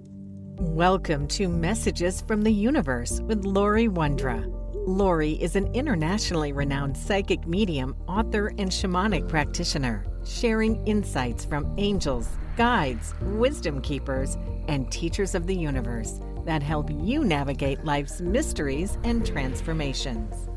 Welcome to Messages from the Universe with Laurie Wondra. Laurie is an internationally renowned psychic medium, author, and shamanic practitioner, sharing insights from angels, guides, wisdom keepers, and teachers of the universe that help you navigate life's mysteries and transformations.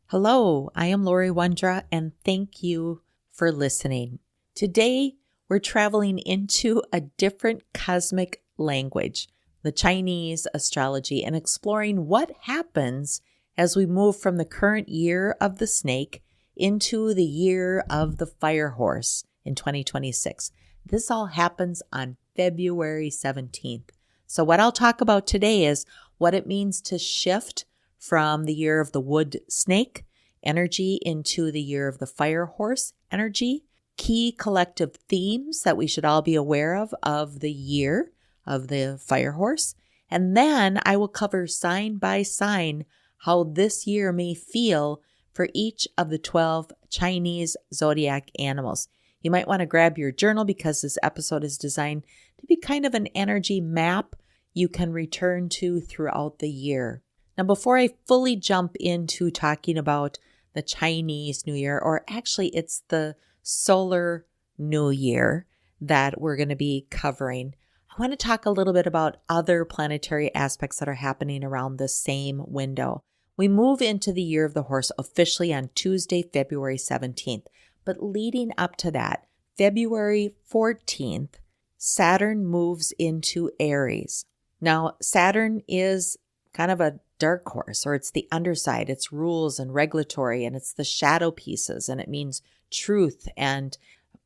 Hello, I am Laurie Wondra, and thank you for listening. Today, we're traveling into a different cosmic language, the Chinese astrology, and exploring what happens as we move from the current year of the snake into the year of the fire horse in 2026. This all happens on February 17th. So what I'll talk about today is what it means to shift from the year of the wood snake energy into the year of the fire horse energy, key collective themes that we should all be aware of the year of the fire horse. And then I will cover sign by sign how this year may feel for each of the 12 Chinese zodiac animals. You might want to grab your journal because this episode is designed to be kind of an energy map you can return to throughout the year. Now, before I fully jump into talking about the Chinese New Year, or actually it's the solar New Year that we're going to be covering, I want to talk a little bit about other planetary aspects that are happening around the same window. We move into the year of the horse officially on Tuesday, February 17th. But leading up to that, February 14th, Saturn moves into Aries. Now, Saturn is kind of a dark horse, or it's the underside. It's rules and regulatory, and it's the shadow pieces, and it means truth and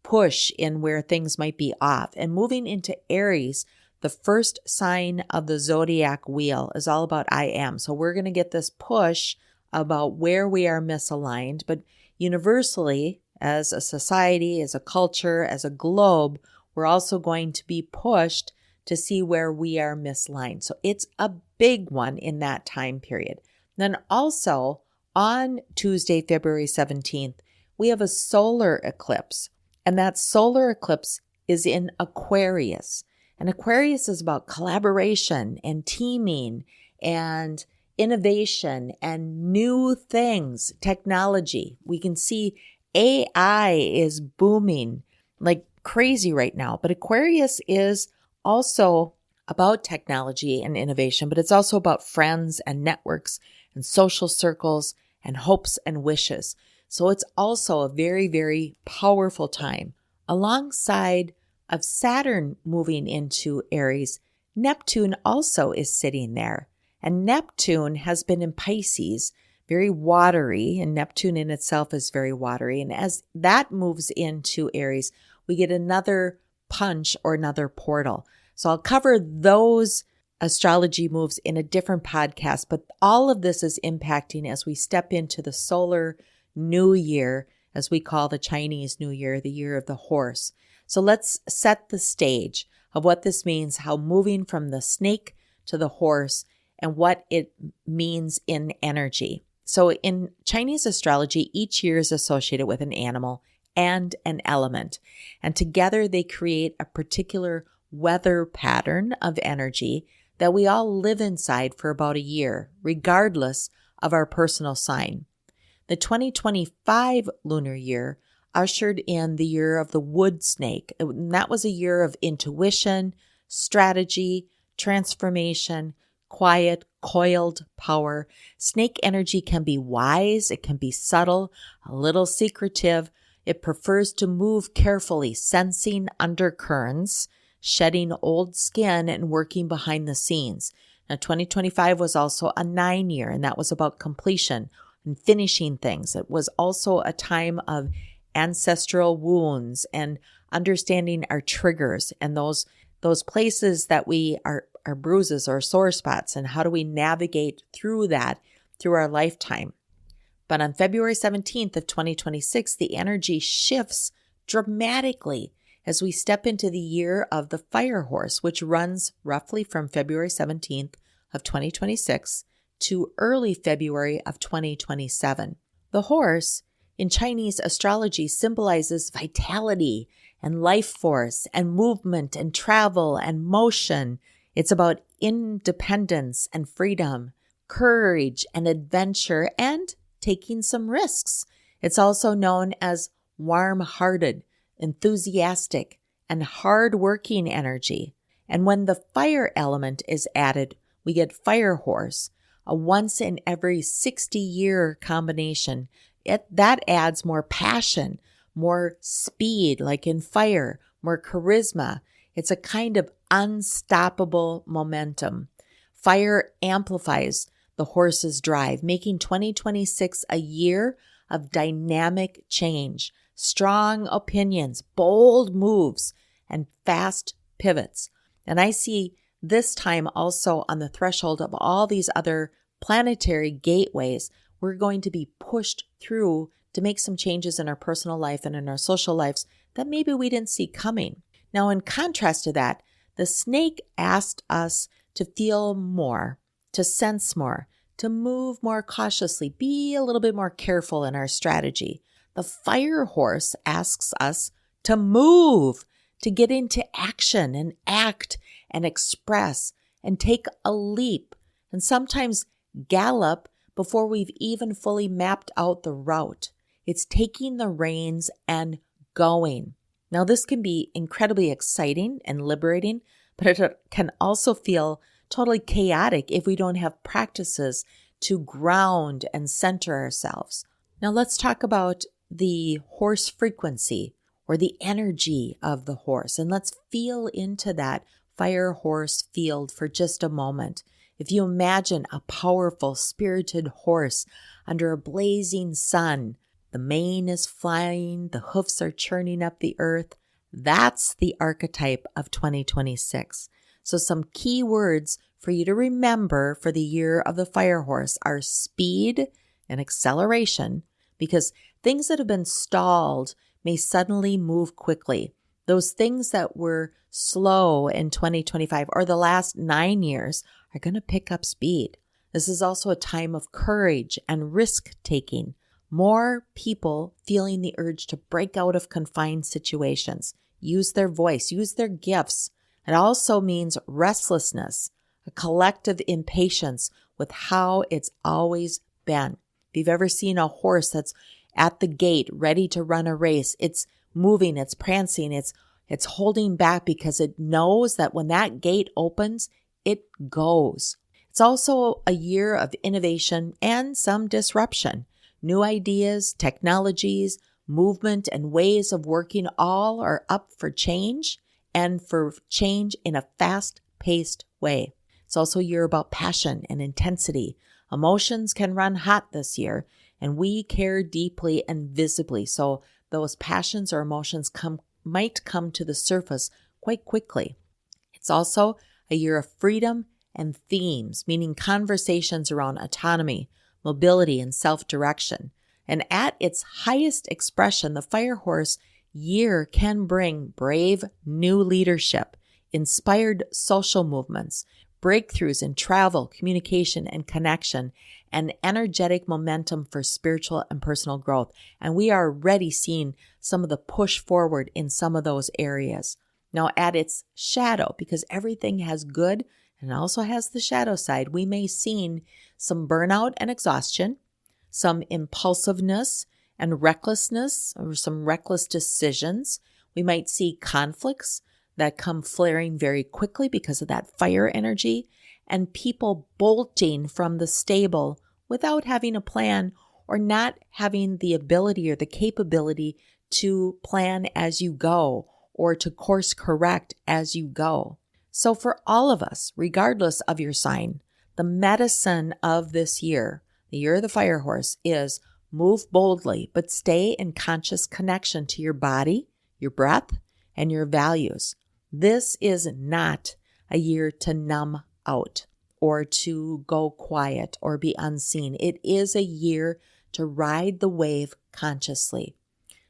push in where things might be off. And moving into Aries, the first sign of the zodiac wheel is all about I am. So we're going to get this push about where we are misaligned, but universally, as a society, as a culture, as a globe, we're also going to be pushed to see where we are misaligned. So it's a big one in that time period. Then also on Tuesday, February 17th, we have a solar eclipse, and that solar eclipse is in Aquarius. And Aquarius is about collaboration and teaming and innovation and new things, technology. We can see AI is booming like crazy right now, but Aquarius is also about technology and innovation, but it's also about friends and networks and social circles and hopes and wishes. So it's also a very, very powerful time. Alongside of Saturn moving into Aries, Neptune also is sitting there. And Neptune has been in Pisces, very watery, and Neptune in itself is very watery. And as that moves into Aries, we get another punch or another portal. So I'll cover those astrology moves in a different podcast, but all of this is impacting as we step into the solar New Year, as we call the Chinese New Year, the year of the horse. So let's set the stage of what this means, how moving from the snake to the horse and what it means in energy. So in Chinese astrology, each year is associated with an animal and an element, and together they create a particular weather pattern of energy that we all live inside for about a year, regardless of our personal sign. The 2025 lunar year ushered in the year of the wood snake. And that was a year of intuition, strategy, transformation, quiet, coiled power. Snake energy can be wise, it can be subtle, a little secretive. It prefers to move carefully, sensing undercurrents, shedding old skin, and working behind the scenes. Now, 2025 was also a 9 year, and that was about completion and finishing things. It was also a time of ancestral wounds and understanding our triggers and those places that we are bruises or sore spots, and how do we navigate through that through our lifetime. But on February 17th of 2026, the energy shifts dramatically as we step into the year of the fire horse, which runs roughly from February 17th of 2026 to early February of 2027. The horse in Chinese astrology symbolizes vitality and life force and movement and travel and motion. It's about independence and freedom, courage and adventure, and taking some risks. It's also known as warm-hearted, enthusiastic, and hard-working energy. And when the fire element is added, we get fire horse, a once in every 60-year combination. That adds more passion, more speed, like in fire, more charisma. It's a kind of unstoppable momentum. Fire amplifies the horse's drive, making 2026 a year of dynamic change, strong opinions, bold moves, and fast pivots. And I see this time also on the threshold of all these other planetary gateways, we're going to be pushed through to make some changes in our personal life and in our social lives that maybe we didn't see coming. Now, in contrast to that, the snake asked us to feel more, to sense more, to move more cautiously, be a little bit more careful in our strategy. The fire horse asks us to move, to get into action and act and express and take a leap and sometimes gallop before we've even fully mapped out the route. It's taking the reins and going. Now, this can be incredibly exciting and liberating, but it can also feel totally chaotic if we don't have practices to ground and center ourselves. Now, let's talk about the horse frequency or the energy of the horse, and let's feel into that fire horse field for just a moment. If you imagine a powerful, spirited horse under a blazing sun, the mane is flying, the hoofs are churning up the earth. That's the archetype of 2026. So some key words for you to remember for the year of the fire horse are speed and acceleration, because things that have been stalled may suddenly move quickly. Those things that were slow in 2025 or the last 9 years are going to pick up speed. This is also a time of courage and risk-taking. More people feeling the urge to break out of confined situations, use their voice, use their gifts. It also means restlessness, a collective impatience with how it's always been. If you've ever seen a horse that's at the gate ready to run a race, it's moving, it's prancing, it's holding back because it knows that when that gate opens, it goes. It's also a year of innovation and some disruption. New ideas, technologies, movement, and ways of working all are up for change, and for change in a fast-paced way. It's also a year about passion and intensity. Emotions can run hot this year, and we care deeply and visibly. So those passions or emotions might come to the surface quite quickly. It's also a year of freedom and themes, meaning conversations around autonomy, mobility, and self-direction. And at its highest expression, the fire horse year can bring brave new leadership, inspired social movements, breakthroughs in travel, communication, and connection, and energetic momentum for spiritual and personal growth. And we are already seeing some of the push forward in some of those areas. Now, at its shadow, because everything has good and also has the shadow side, we may see some burnout and exhaustion, some impulsiveness and recklessness, or some reckless decisions. We might see conflicts that come flaring very quickly because of that fire energy, and people bolting from the stable without having a plan or not having the ability or the capability to plan as you go or to course correct as you go. So for all of us, regardless of your sign, the medicine of this year, the year of the fire horse, is move boldly, but stay in conscious connection to your body, your breath, and your values. This is not a year to numb out or to go quiet or be unseen. It is a year to ride the wave consciously.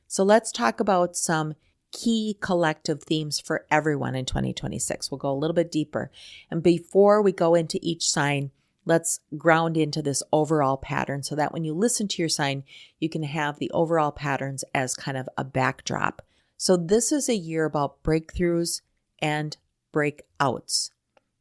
So let's talk about some key collective themes for everyone in 2026. We'll go a little bit deeper. And before we go into each sign, let's ground into this overall pattern so that when you listen to your sign, you can have the overall patterns as kind of a backdrop. So this is a year about breakthroughs and breakouts.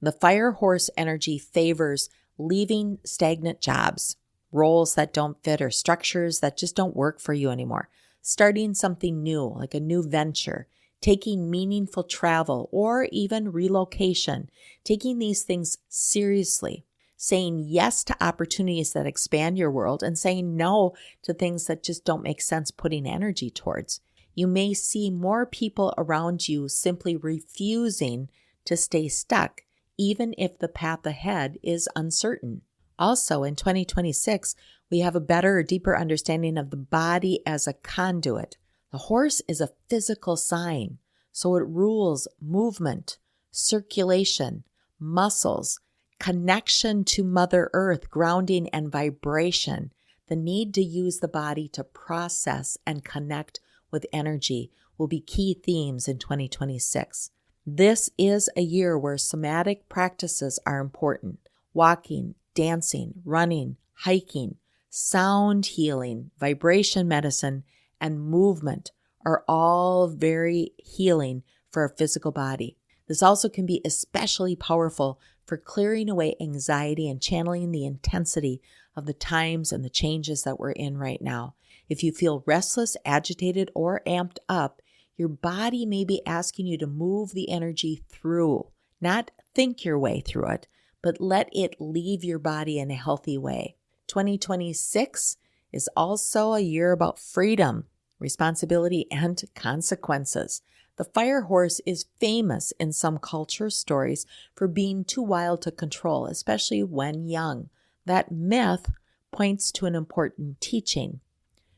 The fire horse energy favors leaving stagnant jobs, roles that don't fit, or structures that just don't work for you anymore. Starting something new, like a new venture, taking meaningful travel, or even relocation, taking these things seriously, saying yes to opportunities that expand your world, and saying no to things that just don't make sense putting energy towards. You may see more people around you simply refusing to stay stuck, even if the path ahead is uncertain. Also, in 2026, we have a better or deeper understanding of the body as a conduit. The horse is a physical sign, so it rules movement, circulation, muscles, connection to Mother Earth, grounding and vibration, the need to use the body to process and connect with energy will be key themes in 2026. This is a year where somatic practices are important. Walking, dancing, running, hiking, sound healing, vibration medicine, and movement are all very healing for our physical body. This also can be especially powerful for clearing away anxiety and channeling the intensity of the times and the changes that we're in right now. If you feel restless, agitated, or amped up, your body may be asking you to move the energy through, not think your way through it, but let it leave your body in a healthy way. 2026 is also a year about freedom, responsibility, and consequences. The fire horse is famous in some culture stories for being too wild to control, especially when young. That myth points to an important teaching.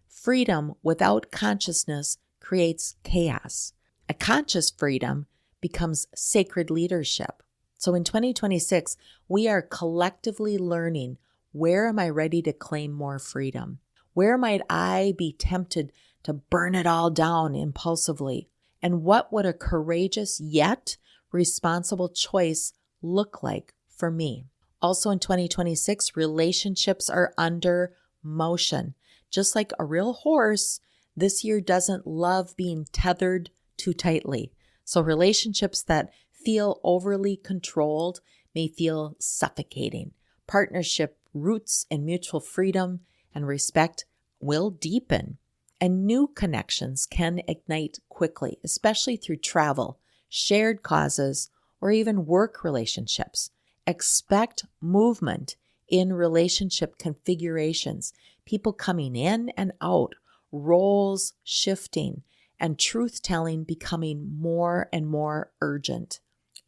Freedom without consciousness creates chaos. A conscious freedom becomes sacred leadership. So in 2026, we are collectively learning, where am I ready to claim more freedom? Where might I be tempted to burn it all down impulsively? And what would a courageous yet responsible choice look like for me? Also in 2026, relationships are under motion. Just like a real horse, this year doesn't love being tethered too tightly. So relationships that feel overly controlled may feel suffocating. Partnership roots in mutual freedom and respect will deepen, and new connections can ignite quickly, especially through travel, shared causes, or even work relationships. Expect movement in relationship configurations, people coming in and out, roles shifting, and truth-telling becoming more and more urgent.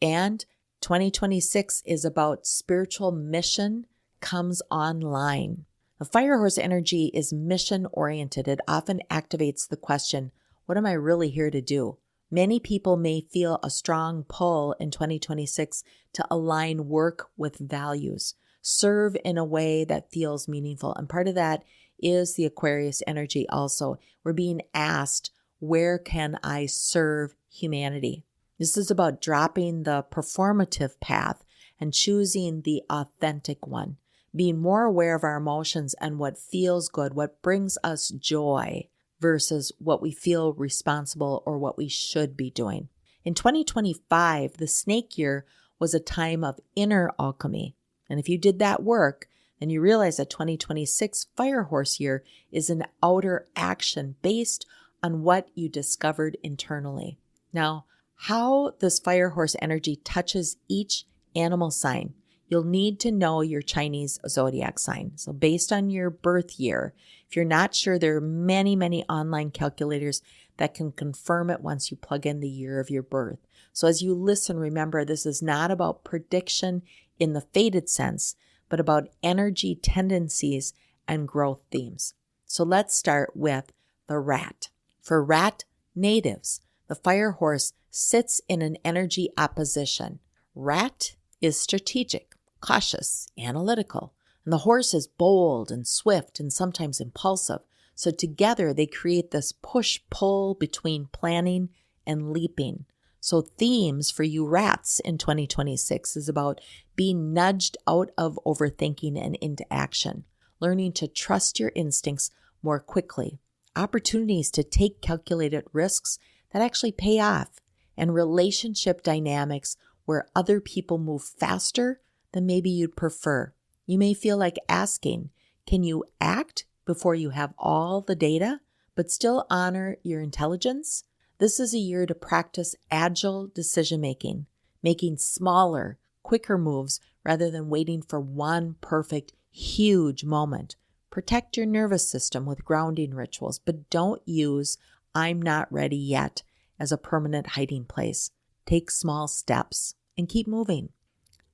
And 2026 is about spiritual mission comes online. The fire horse energy is mission-oriented. It often activates the question, what am I really here to do? Many people may feel a strong pull in 2026 to align work with values, serve in a way that feels meaningful. And part of that is the Aquarius energy also. We're being asked, where can I serve humanity? This is about dropping the performative path and choosing the authentic one, being more aware of our emotions and what feels good, what brings us joy, versus what we feel responsible or what we should be doing. In 2025, the snake year was a time of inner alchemy. And if you did that work, then you realize that 2026 fire horse year is an outer action based on what you discovered internally. Now, how this fire horse energy touches each animal sign, you'll need to know your Chinese zodiac sign. So based on your birth year, if you're not sure, there are many, many online calculators that can confirm it once you plug in the year of your birth. So as you listen, remember, this is not about prediction in the fated sense, but about energy tendencies and growth themes. So let's start with the rat. For rat natives, the fire horse sits in an energy opposition. Rat is strategic, cautious, analytical, and the horse is bold and swift and sometimes impulsive. So together they create this push-pull between planning and leaping. So themes for you rats in 2026 is about being nudged out of overthinking and into action, learning to trust your instincts more quickly, opportunities to take calculated risks that actually pay off, and relationship dynamics where other people move faster than maybe you'd prefer. You may feel like asking, can you act before you have all the data, but still honor your intelligence? This is a year to practice agile decision-making, making smaller, quicker moves rather than waiting for one perfect, huge moment. Protect your nervous system with grounding rituals, but don't use "I'm not ready yet" as a permanent hiding place. Take small steps and keep moving.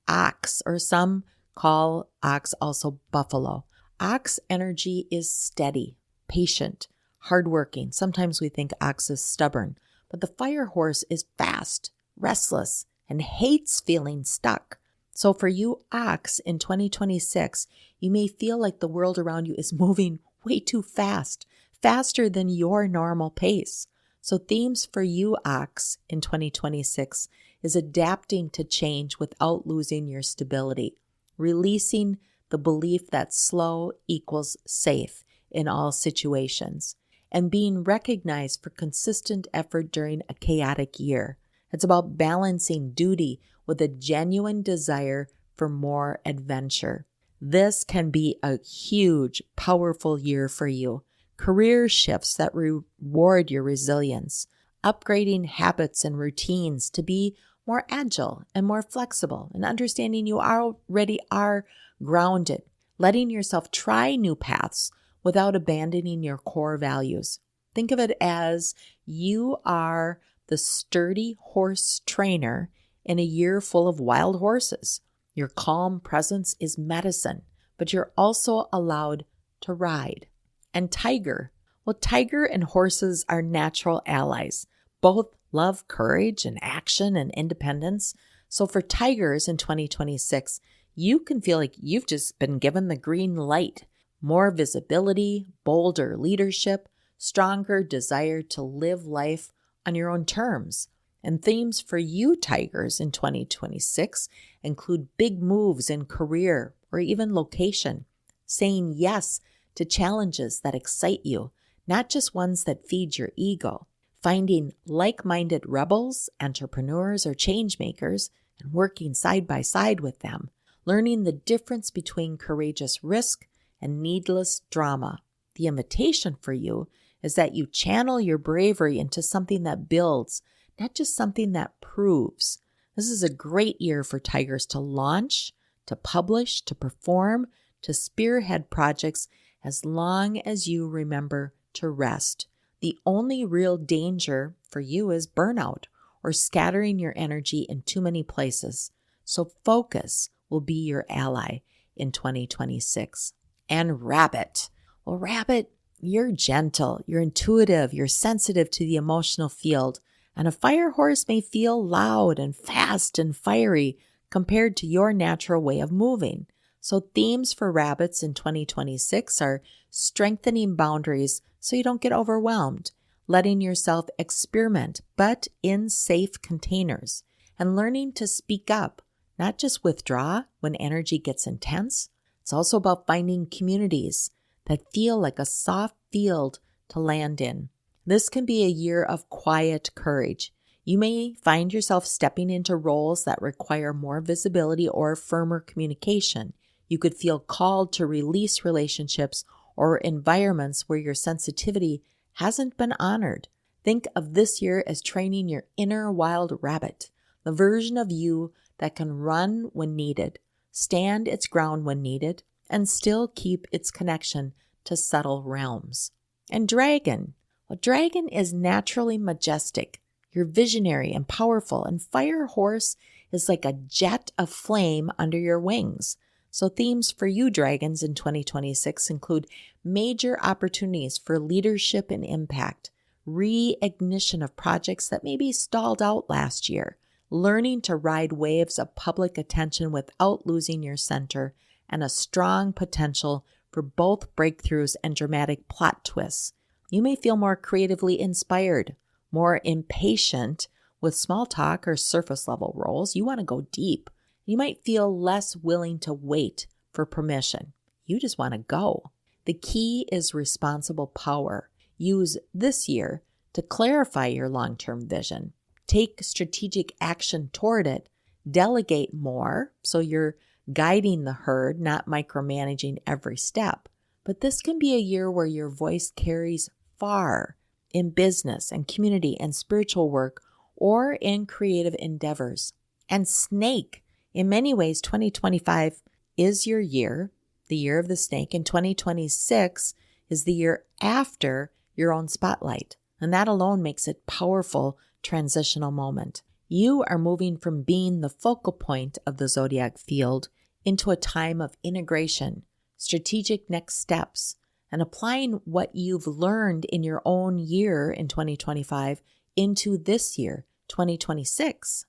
Ox, or some call ox also buffalo. Ox energy is steady, patient, hardworking. Sometimes we think ox is stubborn, but the fire horse is fast, restless, and hates feeling stuck. So for you ox in 2026, you may feel like the world around you is moving way too fast, faster than your normal pace. So themes for you ox in 2026 is adapting to change without losing your stability, releasing the belief that slow equals safe in all situations, and being recognized for consistent effort during a chaotic year. It's about balancing duty with a genuine desire for more adventure. This can be a huge, powerful year for you. Career shifts that reward your resilience, upgrading habits and routines to be more agile and more flexible, and understanding you already are grounded, letting yourself try new paths without abandoning your core values. Think of it as you are the sturdy horse trainer in a year full of wild horses. Your calm presence is medicine, but you're also allowed to ride. And tiger. Well, tiger and horses are natural allies. Both love courage and action and independence. So for tigers in 2026, you can feel like you've just been given the green light. More visibility, bolder leadership, stronger desire to live life on your own terms. And themes for you tigers in 2026 include big moves in career or even location, saying yes to challenges that excite you, not just ones that feed your ego, finding like-minded rebels, entrepreneurs, or change makers, and working side by side with them, learning the difference between courageous risk and needless drama. The invitation for you is that you channel your bravery into something that builds, not just something that proves. This is a great year for tigers to launch, to publish, to perform, to spearhead projects, as long as you remember to rest. The only real danger for you is burnout or scattering your energy in too many places. So focus will be your ally in 2026. And rabbit. Well, rabbit, you're gentle, you're intuitive, you're sensitive to the emotional field. And a fire horse may feel loud and fast and fiery compared to your natural way of moving. So themes for rabbits in 2026 are strengthening boundaries so you don't get overwhelmed, letting yourself experiment, but in safe containers, and learning to speak up, not just withdraw when energy gets intense. It's also about finding communities that feel like a soft field to land in. This can be a year of quiet courage. You may find yourself stepping into roles that require more visibility or firmer communication. You could feel called to release relationships or environments where your sensitivity hasn't been honored. Think of this year as training your inner wild rabbit, the version of you that can run when needed, stand its ground when needed, and still keep its connection to subtle realms. And dragon. Well, dragon is naturally majestic. You're visionary and powerful, and fire horse is like a jet of flame under your wings. So themes for you dragons in 2026 include major opportunities for leadership and impact, reignition of projects that maybe stalled out last year, learning to ride waves of public attention without losing your center, and a strong potential for both breakthroughs and dramatic plot twists. You may feel more creatively inspired, more impatient with small talk or surface level roles. You want to go deep. You might feel less willing to wait for permission. You just want to go. The key is responsible power. Use this year to clarify your long-term vision. Take strategic action toward it. Delegate more so you're guiding the herd, not micromanaging every step. But this can be a year where your voice carries far in business and community and spiritual work or in creative endeavors. And snake, in many ways, 2025 is your year, the year of the snake, and 2026 is the year after your own spotlight. And that alone makes it a powerful transitional moment. You are moving from being the focal point of the zodiac field into a time of integration, strategic next steps, and applying what you've learned in your own year in 2025 into this year, 2026.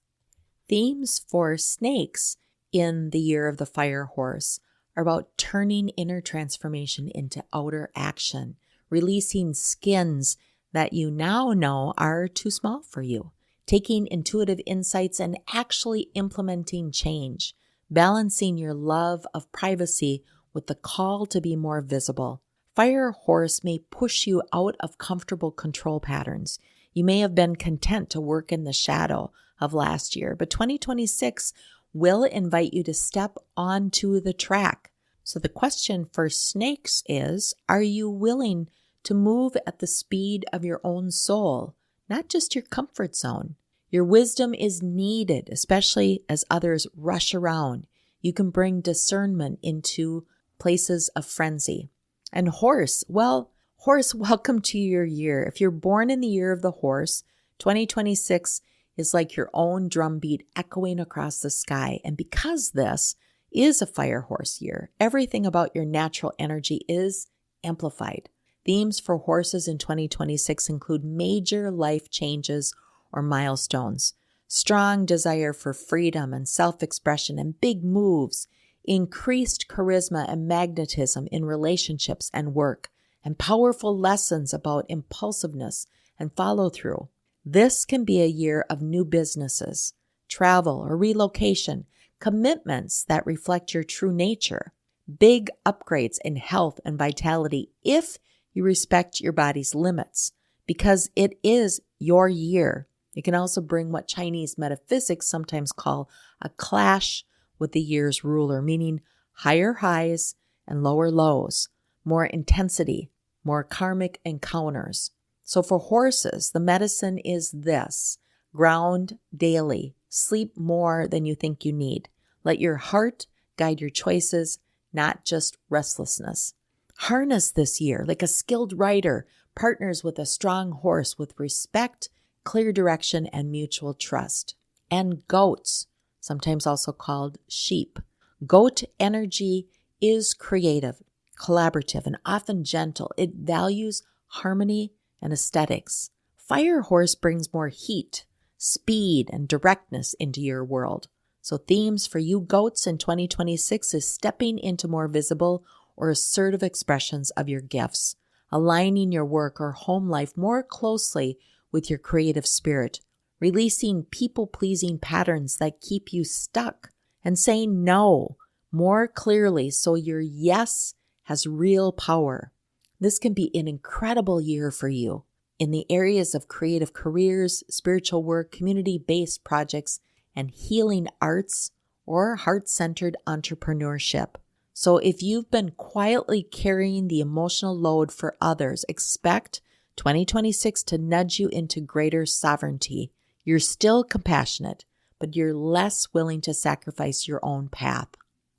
Themes for snakes in the year of the fire horse are about turning inner transformation into outer action, releasing skins that you now know are too small for you, taking intuitive insights and actually implementing change, balancing your love of privacy with the call to be more visible. Fire horse may push you out of comfortable control patterns. You may have been content to work in the shadow of last year, but 2026 will invite you to step onto the track. So the question for snakes is, are you willing to move at the speed of your own soul, not just your comfort zone? Your wisdom is needed, especially as others rush around. You can bring discernment into places of frenzy. And horse, welcome to your year. If you're born in the year of the horse, 2026 is like your own drumbeat echoing across the sky. And because this is a fire horse year, everything about your natural energy is amplified. Themes for horses in 2026 include major life changes or milestones, strong desire for freedom and self-expression and big moves, increased charisma and magnetism in relationships and work, and powerful lessons about impulsiveness and follow-through. This can be a year of new businesses, travel or relocation, commitments that reflect your true nature, big upgrades in health and vitality if you respect your body's limits, because it is your year. It can also bring what Chinese metaphysics sometimes call a clash with the year's ruler, meaning higher highs and lower lows, more intensity, more karmic encounters. So for horses, the medicine is this: ground daily, sleep more than you think you need. Let your heart guide your choices, not just restlessness. Harness this year like a skilled rider partners with a strong horse with respect, clear direction, and mutual trust. And goats, sometimes also called sheep. Goat energy is creative, collaborative, and often gentle. It values harmony and aesthetics. Fire horse brings more heat, speed, and directness into your world. So themes for you goats in 2026 is stepping into more visible or assertive expressions of your gifts, aligning your work or home life more closely with your creative spirit, releasing people-pleasing patterns that keep you stuck, and saying no more clearly so your yes has real power. This can be an incredible year for you in the areas of creative careers, spiritual work, community-based projects, and healing arts or heart-centered entrepreneurship. So if you've been quietly carrying the emotional load for others, expect 2026 to nudge you into greater sovereignty. You're still compassionate, but you're less willing to sacrifice your own path.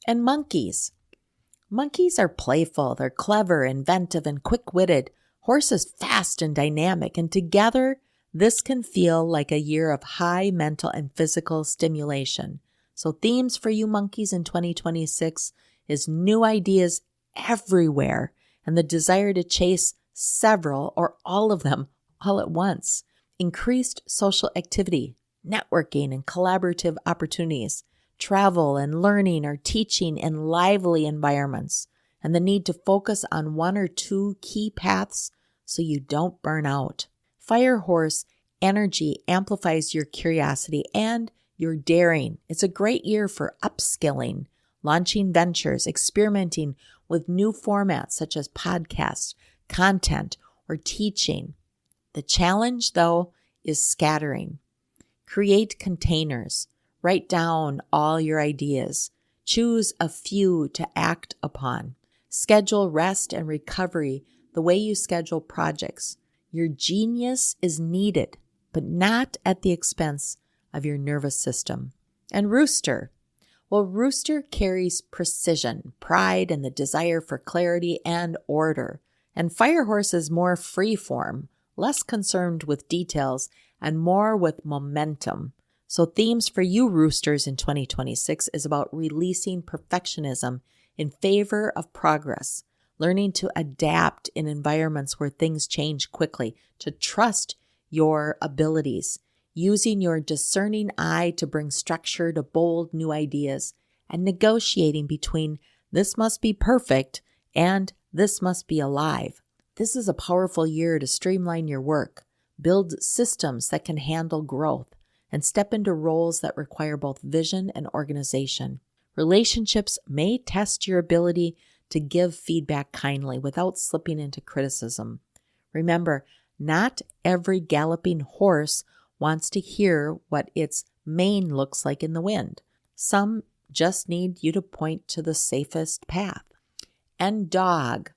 And monkeys. Monkeys are playful, they're clever, inventive, and quick-witted. Horses fast and dynamic, and together this can feel like a year of high mental and physical stimulation. So themes for you monkeys in 2026 is new ideas everywhere and the desire to chase several or all of them all at once. Increased social activity, networking, and collaborative opportunities, travel and learning or teaching in lively environments, and the need to focus on one or two key paths so you don't burn out. Fire horse energy amplifies your curiosity and your daring. It's a great year for upskilling, launching ventures, experimenting with new formats such as podcasts, content, or teaching. The challenge, though, is scattering. Create containers. Write down all your ideas. Choose a few to act upon. Schedule rest and recovery the way you schedule projects. Your genius is needed, but not at the expense of your nervous system. And Rooster. Well, Rooster carries precision, pride, and the desire for clarity and order. And Firehorse is more free-form, less concerned with details, and more with momentum. So themes for you Roosters in 2026 is about releasing perfectionism in favor of progress, learning to adapt in environments where things change quickly, to trust your abilities, using your discerning eye to bring structure to bold new ideas, and negotiating between this must be perfect and this must be alive. This is a powerful year to streamline your work, build systems that can handle growth, and step into roles that require both vision and organization. Relationships may test your ability to give feedback kindly without slipping into criticism. Remember, not every galloping horse wants to hear what its mane looks like in the wind. Some just need you to point to the safest path. And Dog.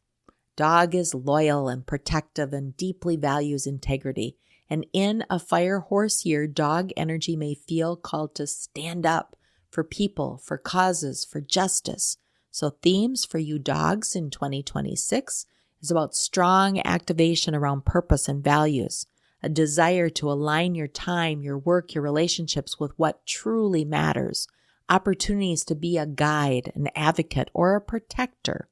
Dog is loyal and protective and deeply values integrity. And in a Firehorse year, Dog energy may feel called to stand up for people, for causes, for justice. So themes for you dogs in 2026 is about strong activation around purpose and values, a desire to align your time, your work, your relationships with what truly matters, opportunities to be a guide, an advocate, or a protector,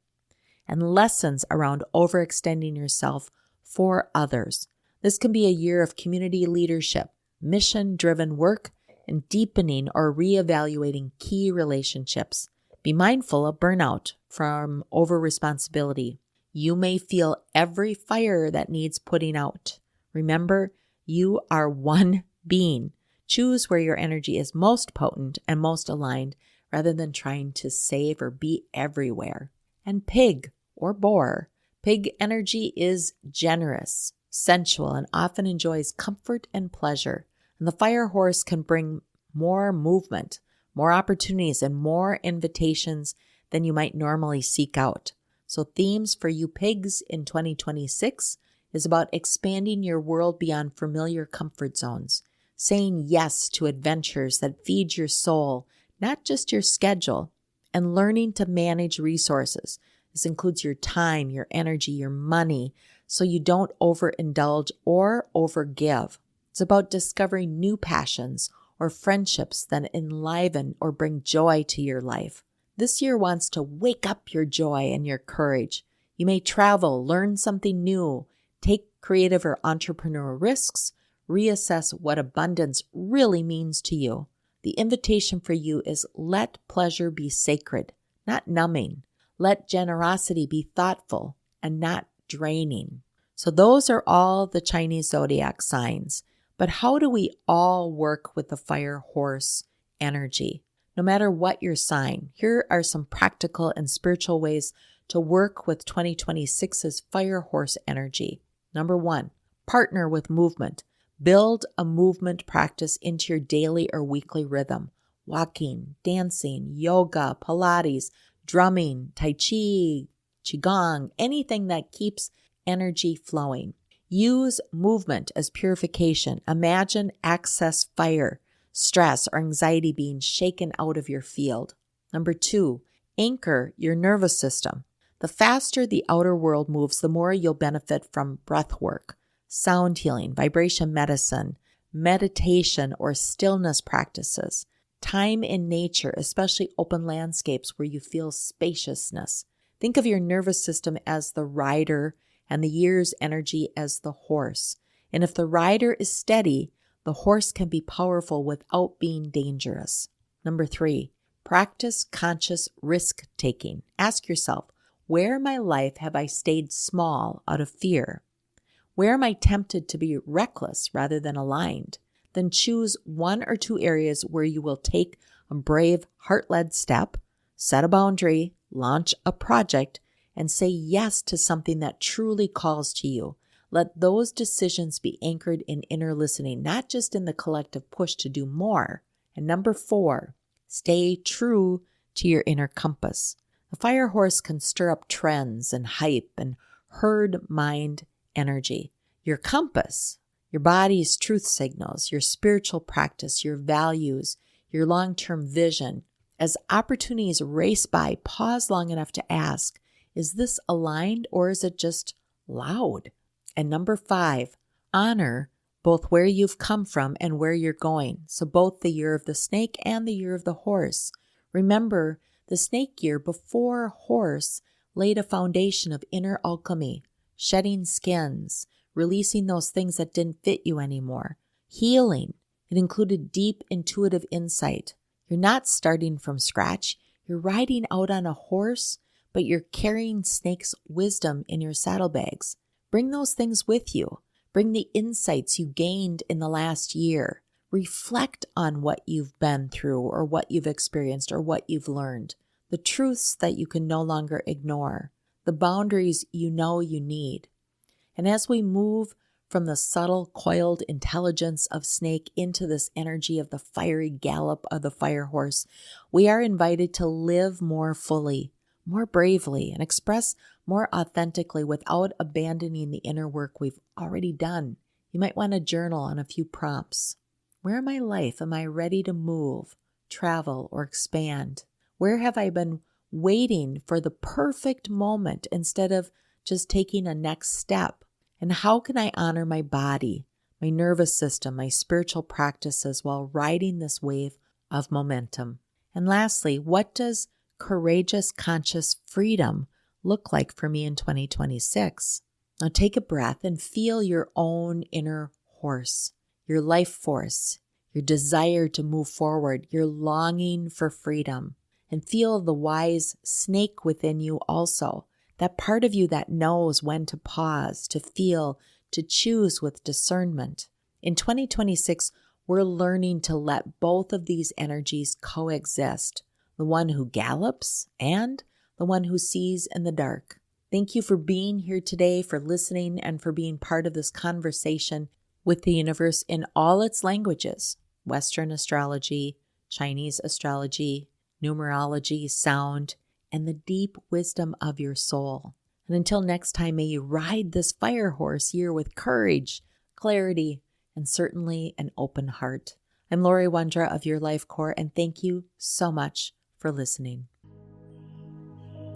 and lessons around overextending yourself for others. This can be a year of community leadership, mission-driven work, and deepening or reevaluating key relationships. Be mindful of burnout from over-responsibility. You may feel every fire that needs putting out. Remember, you are one being. Choose where your energy is most potent and most aligned rather than trying to save or be everywhere. And Pig or Boar. Pig energy is generous, sensual, and often enjoys comfort and pleasure. And the Firehorse can bring more movement, more opportunities, and more invitations than you might normally seek out. So themes for you pigs in 2026 is about expanding your world beyond familiar comfort zones, saying yes to adventures that feed your soul, not just your schedule, and learning to manage resources. This includes your time, your energy, your money, so you don't overindulge or overgive. It's about discovering new passions or friendships that enliven or bring joy to your life. This year wants to wake up your joy and your courage. You may travel, learn something new, take creative or entrepreneurial risks, reassess what abundance really means to you. The invitation for you is let pleasure be sacred, not numbing. Let generosity be thoughtful and not draining. So those are all the Chinese zodiac signs. But how do we all work with the Firehorse energy? No matter what your sign, here are some practical and spiritual ways to work with 2026's Firehorse energy. Number 1, partner with movement. Build a movement practice into your daily or weekly rhythm. Walking, dancing, yoga, Pilates, drumming, Tai Chi, Qigong, anything that keeps energy flowing. Use movement as purification. Imagine excess fire, stress, or anxiety being shaken out of your field. Number 2, anchor your nervous system. The faster the outer world moves, the more you'll benefit from breath work, sound healing, vibration medicine, meditation, or stillness practices. Time in nature, especially open landscapes where you feel spaciousness. Think of your nervous system as the rider and the year's energy as the horse. And if the rider is steady, the horse can be powerful without being dangerous. Number 3, practice conscious risk-taking. Ask yourself, where in my life have I stayed small out of fear? Where am I tempted to be reckless rather than aligned? Then choose 1 or 2 areas where you will take a brave, heart-led step, set a boundary, launch a project, and say yes to something that truly calls to you. Let those decisions be anchored in inner listening, not just in the collective push to do more. And number 4, stay true to your inner compass. A fire horse can stir up trends and hype and herd mind energy. Your compass, your body's truth signals, your spiritual practice, your values, your long-term vision. As opportunities race by, pause long enough to ask, is this aligned or is it just loud? And number 5, honor both where you've come from and where you're going. So both the year of the snake and the year of the horse. Remember, the snake year before horse laid a foundation of inner alchemy, shedding skins, releasing those things that didn't fit you anymore, healing. It included deep intuitive insight. You're not starting from scratch. You're riding out on a horse, but you're carrying snake's wisdom in your saddlebags. Bring those things with you. Bring the insights you gained in the last year. Reflect on what you've been through or what you've experienced or what you've learned. The truths that you can no longer ignore. The boundaries you know you need. And as we move from the subtle, coiled intelligence of snake into this energy of the fiery gallop of the fire horse, we are invited to live more fully, more bravely, and express more authentically without abandoning the inner work we've already done. You might want to journal on a few prompts. Where in my life am I ready to move, travel, or expand? Where have I been waiting for the perfect moment instead of just taking a next step? And how can I honor my body, my nervous system, my spiritual practices while riding this wave of momentum? And lastly, what does courageous, conscious freedom look like for me in 2026? Now take a breath and feel your own inner horse, your life force, your desire to move forward, your longing for freedom, and feel the wise snake within you also. That part of you that knows when to pause, to feel, to choose with discernment. In 2026, we're learning to let both of these energies coexist. The one who gallops and the one who sees in the dark. Thank you for being here today, for listening, and for being part of this conversation with the universe in all its languages. Western astrology, Chinese astrology, numerology, sound, and the deep wisdom of your soul. And until next time, may you ride this fire horse year with courage, clarity, and certainly an open heart. I'm Laurie Wondra of Your Life Core, and thank you so much for listening.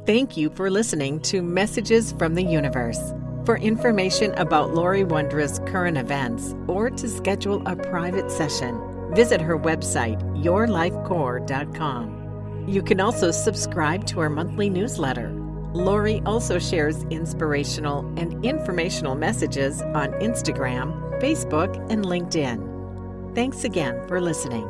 Thank you for listening to Messages from the Universe. For information about Laurie Wondra's current events or to schedule a private session, visit her website, yourlifecore.com. You can also subscribe to our monthly newsletter. Laurie also shares inspirational and informational messages on Instagram, Facebook, and LinkedIn. Thanks again for listening.